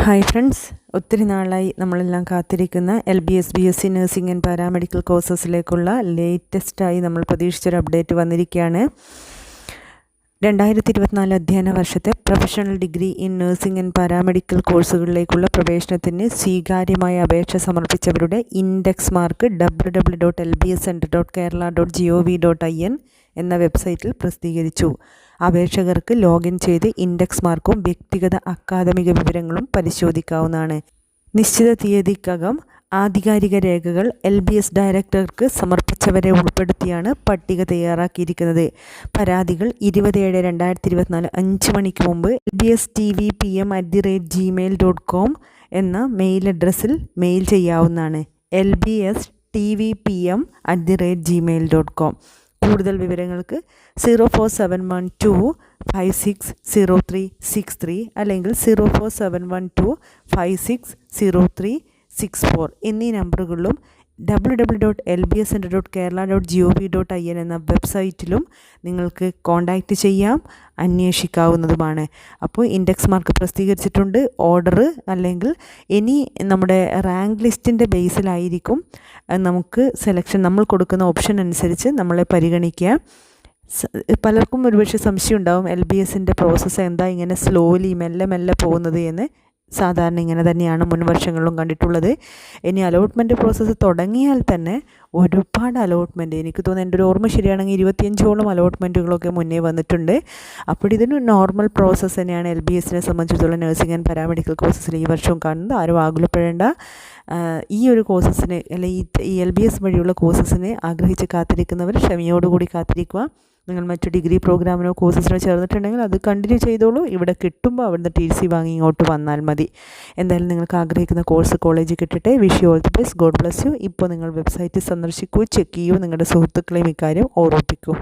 Hi friends, ഒത്തിരി നാളായി നമ്മളെല്ലാം കാത്തിരിക്കുന്ന LBS BSc nursing and paramedical കോഴ്സസിലേക്കുള്ള ലേറ്റസ്റ്റായി നമ്മൾ പ്രതീക്ഷിച്ചൊരു അപ്ഡേറ്റ് വന്നിരിക്കുകയാണ്. 2024 അധ്യയന വർഷത്തെ professional degree in nursing and paramedical കോഴ്സുകളിലേക്കുള്ള പ്രവേശനത്തിന് സ്വീകാര്യമായ അപേക്ഷ സമർപ്പിച്ചവരുടെ ഇൻഡെക്സ് മാർക്ക് www.lbscenter.kerala.gov.in എന്ന വെബ്സൈറ്റിൽ പ്രസിദ്ധീകരിച്ചു. അപേക്ഷകർക്ക് ലോഗിൻ ചെയ്ത് ഇൻഡെക്സ് മാർക്കും വ്യക്തിഗത അക്കാദമിക വിവരങ്ങളും പരിശോധിക്കാവുന്നതാണ്. നിശ്ചിത തീയതിക്കകം ആധികാരിക രേഖകൾ LBS ഡയറക്ടർക്ക് സമർപ്പിച്ചവരെ ഉൾപ്പെടുത്തിയാണ് പട്ടിക തയ്യാറാക്കിയിരിക്കുന്നത്. പരാതികൾ 20/7/2024 5 മണിക്ക് മുമ്പ് lbstvpm@gmail.com എന്ന മെയിൽ അഡ്രസ്സിൽ മെയിൽ ചെയ്യാവുന്നതാണ്. lbstvpm@gmail.com. കൂടുതൽ വിവരങ്ങൾക്ക് 04712560363 അല്ലെങ്കിൽ 04712560364 എന്നീ നമ്പറുകളിലും www.lbscenter.kerala.gov.in എന്ന വെബ്സൈറ്റിലും നിങ്ങൾക്ക് കോൺടാക്റ്റ് ചെയ്യാം, അന്വേഷിക്കാവുന്നതുമാണ്. അപ്പോൾ ഇൻഡെക്സ് മാർക്ക് പ്രസിദ്ധീകരിച്ചിട്ടുണ്ട്. ഓർഡർ അല്ലെങ്കിൽ ഇനി നമ്മുടെ റാങ്ക് ലിസ്റ്റിൻ്റെ ബേസിലായിരിക്കും നമുക്ക് സെലക്ഷൻ. നമ്മൾ കൊടുക്കുന്ന ഓപ്ഷൻ അനുസരിച്ച് നമ്മളെ പരിഗണിക്കുക. പലർക്കും ഒരുപക്ഷെ സംശയം ഉണ്ടാവും, LBSൻ്റെ പ്രോസസ്സ് എന്താ ഇങ്ങനെ സ്ലോലി മെല്ലെ പോകുന്നത് എന്ന്. സാധാരണ ഇങ്ങനെ തന്നെയാണ് മുൻ വർഷങ്ങളിലും കണ്ടിട്ടുള്ളത്. ഇനി അലോട്ട്മെൻറ്റ് പ്രോസസ്സ് തുടങ്ങിയാൽ തന്നെ ഒരുപാട് അലോട്ട്മെൻറ്റ്, എനിക്ക് തോന്നുന്നു എൻ്റെ ഒരു ഓർമ്മ ശരിയാണെങ്കിൽ 25ഓളം അലോട്ട്മെൻറ്റുകളൊക്കെ മുന്നേ വന്നിട്ടുണ്ട്. അപ്പോൾ ഇതിന് നോർമൽ പ്രോസസ്സ് തന്നെയാണ് LBSനെ സംബന്ധിച്ചിടത്തോളം നഴ്സിംഗ് ആൻഡ് പാരാമെഡിക്കൽ കോഴ്സസിൽ ഈ വർഷവും കാണുന്നത്. ആരും ആകുലപ്പെടേണ്ട. ഈ ഒരു കോഴ്സസിന് അല്ലെങ്കിൽ ഈ LBS വഴിയുള്ള കോഴ്സസിനെ ആഗ്രഹിച്ച് കാത്തിരിക്കുന്നവർ ക്ഷമയോടുകൂടി കാത്തിരിക്കുക. നിങ്ങൾ മറ്റു ഡിഗ്രി പ്രോഗ്രാമിനോ കോഴ്സസിനോ ചേർന്നിട്ടുണ്ടെങ്കിൽ അത് കണ്ടിന്യൂ ചെയ്തോളൂ. ഇവിടെ കിട്ടുമ്പോൾ അവിടുന്ന് TC വാങ്ങി ഇങ്ങോട്ട് വന്നാൽ മതി. എന്തായാലും നിങ്ങൾക്ക് ആഗ്രഹിക്കുന്ന കോഴ്സ് കോളേജ് കിട്ടട്ടെ. Wish you all the best. God bless you. ഇപ്പോൾ നിങ്ങൾ വെബ്സൈറ്റ് സന്ദർശിക്കൂ, ചെക്ക് ചെയ്യൂ, നിങ്ങളുടെ സുഹൃത്തുക്കളെയും ഇക്കാര്യം ഓർമ്മിപ്പിക്കൂ.